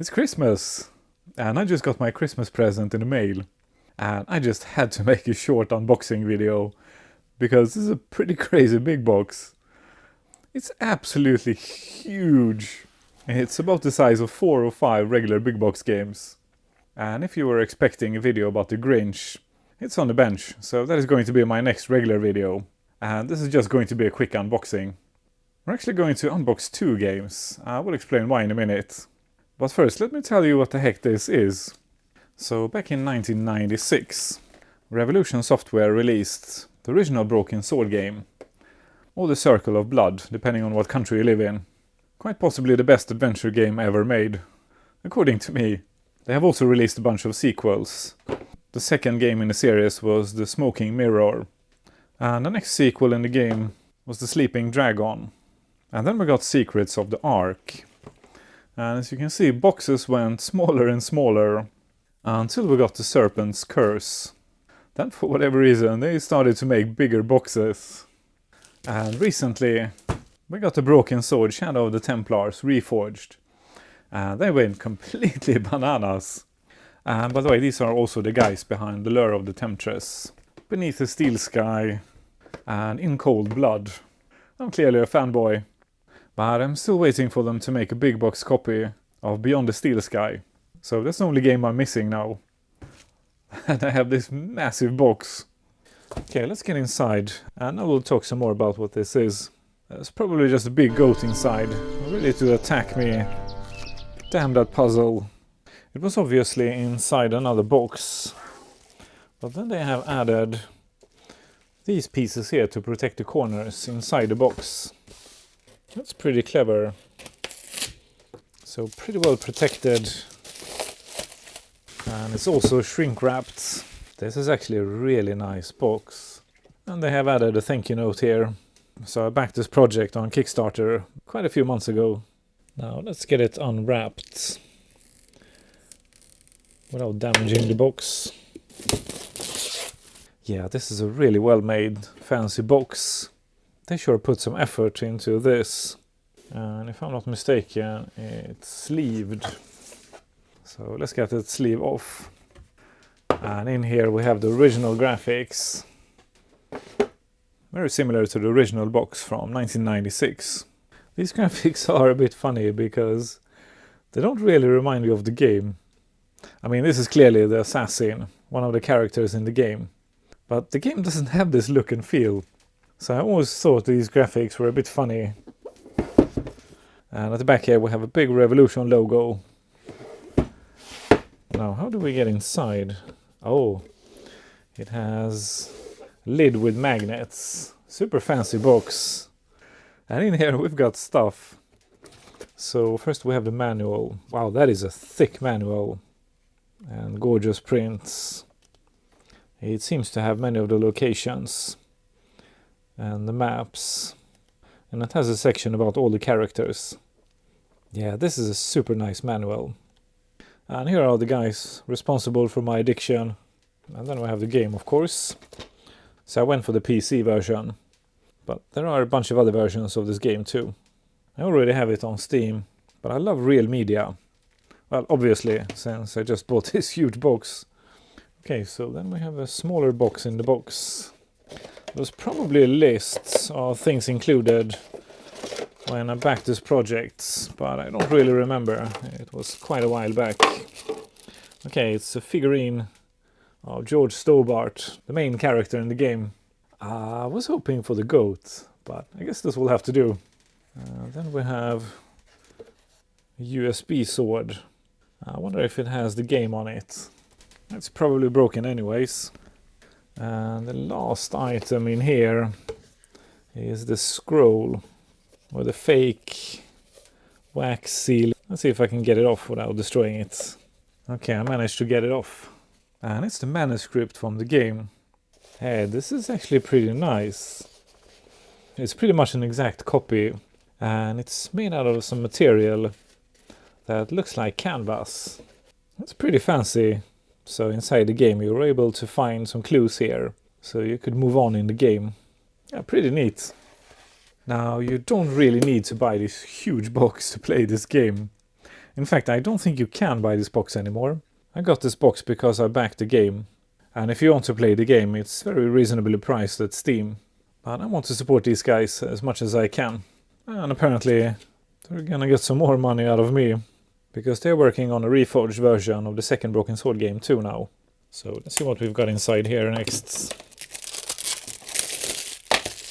It's Christmas, and I just got my Christmas present in the mail, and I just had to make a short unboxing video, because this is a pretty crazy big box. It's absolutely huge. It's about the size of 4 or 5 regular big box games. And if you were expecting a video about the Grinch, it's on the bench, so that is going to be my next regular video. And this is just going to be a quick unboxing. We're actually going to unbox 2 games. I will explain why in a minute. But first, let me tell you what the heck this is. So back in 1996, Revolution Software released the original Broken Sword game, or the Circle of Blood, depending on what country you live in. Quite possibly the best adventure game ever made, according to me. They have also released a bunch of sequels. The second game in the series was The Smoking Mirror, and the next sequel in the game was The Sleeping Dragon. And then we got Secrets of the Ark. And as you can see, boxes went smaller and smaller until we got The Serpent's Curse. Then for whatever reason they started to make bigger boxes. And recently we got the Broken Sword Shadow of the Templars reforged. And they went completely bananas. And by the way, these are also the guys behind The Lure of the Temptress, Beneath the Steel Sky, and In Cold Blood. I'm clearly a fanboy, but I'm still waiting for them to make a big box copy of Beyond the Steel Sky. So that's the only game I'm missing now. And I have this massive box. Okay, let's get inside, and I will talk some more about what this is. There's probably just a big goat inside, ready to attack me. Damn that puzzle. It was obviously inside another box, but then they have added these pieces here to protect the corners inside the box. That's pretty clever. So pretty well protected. And it's also shrink wrapped. This is actually a really nice box. And they have added a thank you note here. So I backed this project on Kickstarter quite a few months ago. Now let's get it unwrapped without damaging the box. Yeah, this is a really well made, fancy box. They sure put some effort into this. And if I'm not mistaken, it's sleeved. So let's get the sleeve off. And in here we have the original graphics. Very similar to the original box from 1996. These graphics are a bit funny because they don't really remind me of the game. I mean, this is clearly the assassin, one of the characters in the game. But the game doesn't have this look and feel. So I always thought these graphics were a bit funny. And at the back here we have a big Revolution logo. Now, how do we get inside? Oh, it has a lid with magnets. Super fancy box. And in here we've got stuff. So first we have the manual. Wow, that is a thick manual. And gorgeous prints. It seems to have many of the locations. And the maps. And it has a section about all the characters. Yeah, this is a super nice manual. And here are the guys responsible for my addiction. And then we have the game, of course. So I went for the PC version. But there are a bunch of other versions of this game too. I already have it on Steam, but I love real media. Well, obviously, since I just bought this huge box. Okay, so then we have a smaller box in the box. There's probably a list of things included when I backed this project, but I don't really remember. It was quite a while back. Okay, it's a figurine of George Stobart, the main character in the game. I was hoping for the goat, but I guess this will have to do. Then we have a USB sword. I wonder if it has the game on it. It's probably broken anyways. And the last item in here is the scroll with a fake wax seal. Let's see if I can get it off without destroying it. Okay, I managed to get it off. And it's the manuscript from the game. Hey, this is actually pretty nice. It's pretty much an exact copy. And it's made out of some material that looks like canvas. It's pretty fancy. So inside the game you were able to find some clues here. So you could move on in the game. Yeah, pretty neat. Now you don't really need to buy this huge box to play this game. In fact, I don't think you can buy this box anymore. I got this box because I backed the game. And if you want to play the game, it's very reasonably priced at Steam. But I want to support these guys as much as I can. And apparently they're gonna get some more money out of me. Because they're working on a reforged version of the second Broken Sword game too now. So let's see what we've got inside here next.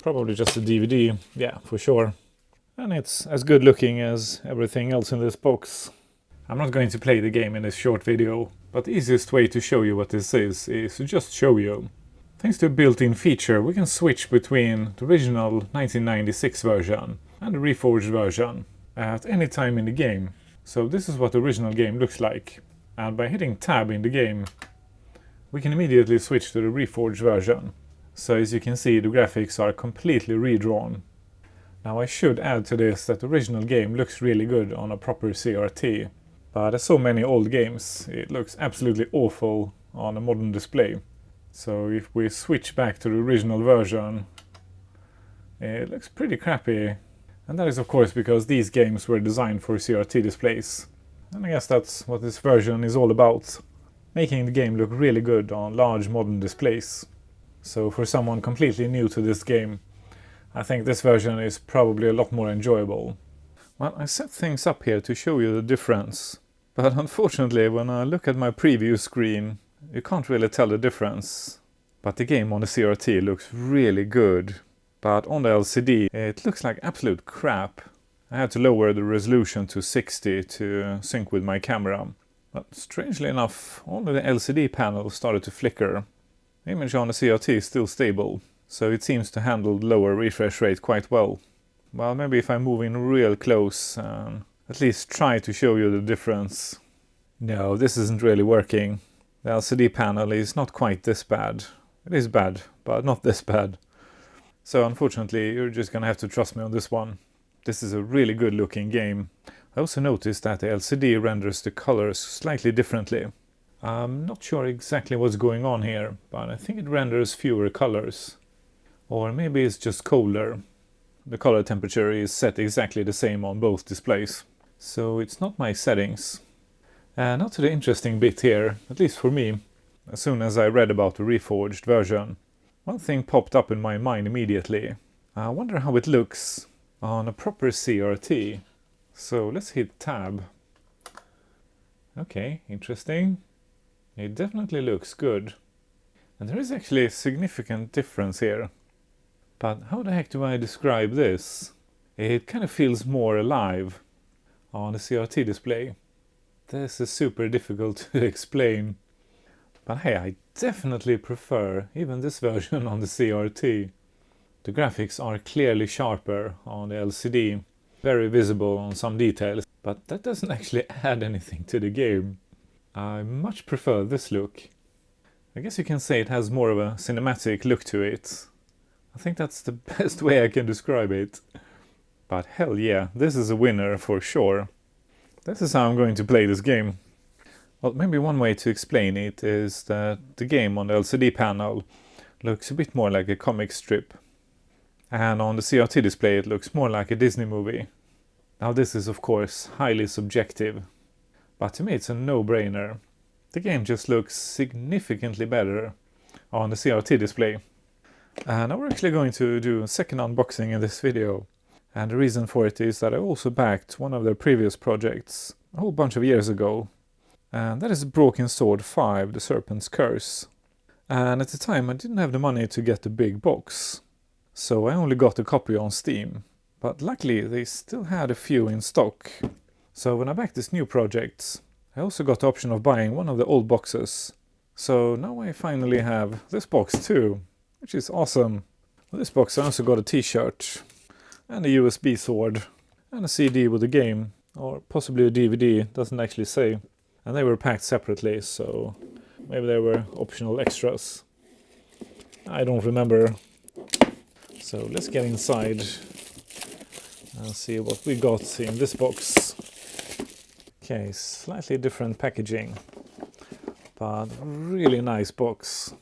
Probably just a DVD, yeah, for sure. And it's as good looking as everything else in this box. I'm not going to play the game in this short video, but the easiest way to show you what this is to just show you. Thanks to a built-in feature, we can switch between the original 1996 version and the reforged version at any time in the game. So this is what the original game looks like. And by hitting tab in the game, we can immediately switch to the reforged version. So as you can see, the graphics are completely redrawn. Now I should add to this that the original game looks really good on a proper CRT. But as so many old games, it looks absolutely awful on a modern display. So if we switch back to the original version, it looks pretty crappy. And that is of course because these games were designed for CRT displays. And I guess that's what this version is all about. Making the game look really good on large modern displays. So for someone completely new to this game, I think this version is probably a lot more enjoyable. Well, I set things up here to show you the difference. But unfortunately, when I look at my preview screen, you can't really tell the difference. But the game on the CRT looks really good. But on the LCD, it looks like absolute crap. I had to lower the resolution to 60 to sync with my camera. But strangely enough, only the LCD panel started to flicker. The image on the CRT is still stable, so it seems to handle the lower refresh rate quite well. Well, maybe if I move in real close and at least try to show you the difference. No, this isn't really working. The LCD panel is not quite this bad. It is bad, but not this bad. So unfortunately, you're just gonna have to trust me on this one. This is a really good looking game. I also noticed that the LCD renders the colors slightly differently. I'm not sure exactly what's going on here, but I think it renders fewer colors. Or maybe it's just colder. The color temperature is set exactly the same on both displays. So it's not my settings. And now to the interesting bit here, at least for me. As soon as I read about the reforged version, one thing popped up in my mind immediately. I wonder how it looks on a proper CRT. So let's hit tab. Okay, interesting. It definitely looks good. And there is actually a significant difference here. But how the heck do I describe this? It kind of feels more alive on the CRT display. This is super difficult to explain. But hey, I definitely prefer even this version on the CRT. The graphics are clearly sharper on the LCD, very visible on some details, but that doesn't actually add anything to the game. I much prefer this look. I guess you can say it has more of a cinematic look to it. I think that's the best way I can describe it. But hell yeah, this is a winner for sure. This is how I'm going to play this game. Well, maybe one way to explain it is that the game on the LCD panel looks a bit more like a comic strip. And on the CRT display it looks more like a Disney movie. Now this is of course highly subjective. But to me it's a no-brainer. The game just looks significantly better on the CRT display. And now we're actually going to do a second unboxing in this video. And the reason for it is that I also backed one of their previous projects a whole bunch of years ago. And that is Broken Sword 5, The Serpent's Curse. And at the time I didn't have the money to get the big box. So I only got a copy on Steam. But luckily they still had a few in stock. So when I backed this new project, I also got the option of buying one of the old boxes. So now I finally have this box too, which is awesome. With this box I also got a t-shirt, and a USB sword, and a CD with the game, or possibly a DVD, doesn't actually say. And they were packed separately, so maybe they were optional extras. I don't remember. So let's get inside and see what we got in this box. Okay, slightly different packaging, but really nice box.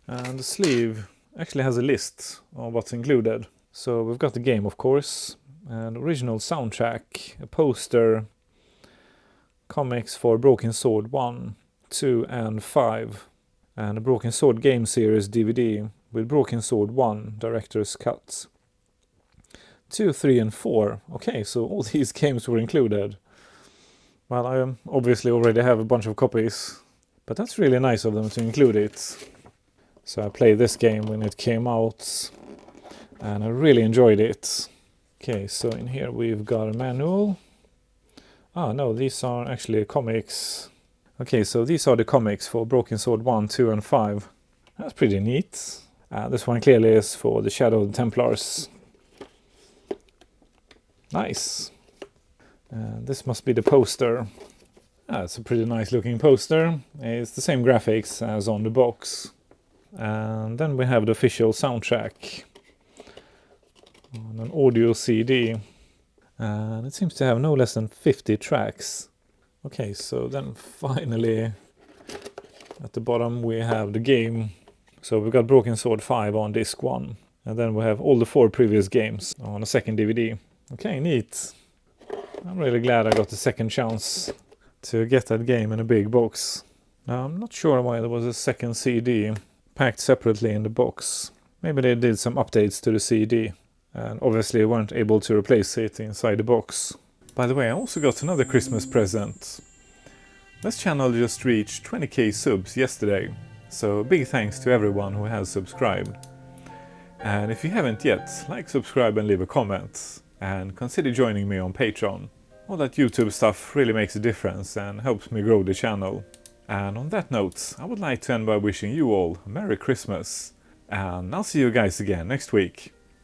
And the sleeve actually has a list of what's included. So we've got the game, of course, an original soundtrack, a poster, comics for Broken Sword 1, 2 and 5. And a Broken Sword Game Series DVD with Broken Sword 1 Director's Cut. 2, 3 and 4. Okay, so all these games were included. Well, I obviously already have a bunch of copies, but that's really nice of them to include it. So I played this game when it came out, and I really enjoyed it. Okay, so in here we've got a manual. Ah, no, these are actually comics. Okay, so these are the comics for Broken Sword 1, 2 and 5. That's pretty neat. This one clearly is for the Shadow of the Templars. Nice. This must be the poster. It's a pretty nice looking poster. It's the same graphics as on the box. And then we have the official soundtrack on an audio CD. And it seems to have no less than 50 tracks. Okay, so then finally at the bottom we have the game. So we've got Broken Sword 5 on disc 1. And then we have all the 4 previous games on a second DVD. Okay, neat. I'm really glad I got the second chance to get that game in a big box. Now, I'm not sure why there was a second CD packed separately in the box. Maybe they did some updates to the CD and obviously weren't able to replace it inside the box. By the way, I also got another Christmas present. This channel just reached 20k subs yesterday, so big thanks to everyone who has subscribed. And if you haven't yet, like, subscribe and leave a comment. And consider joining me on Patreon. All that YouTube stuff really makes a difference and helps me grow the channel. And on that note, I would like to end by wishing you all a Merry Christmas. And I'll see you guys again next week.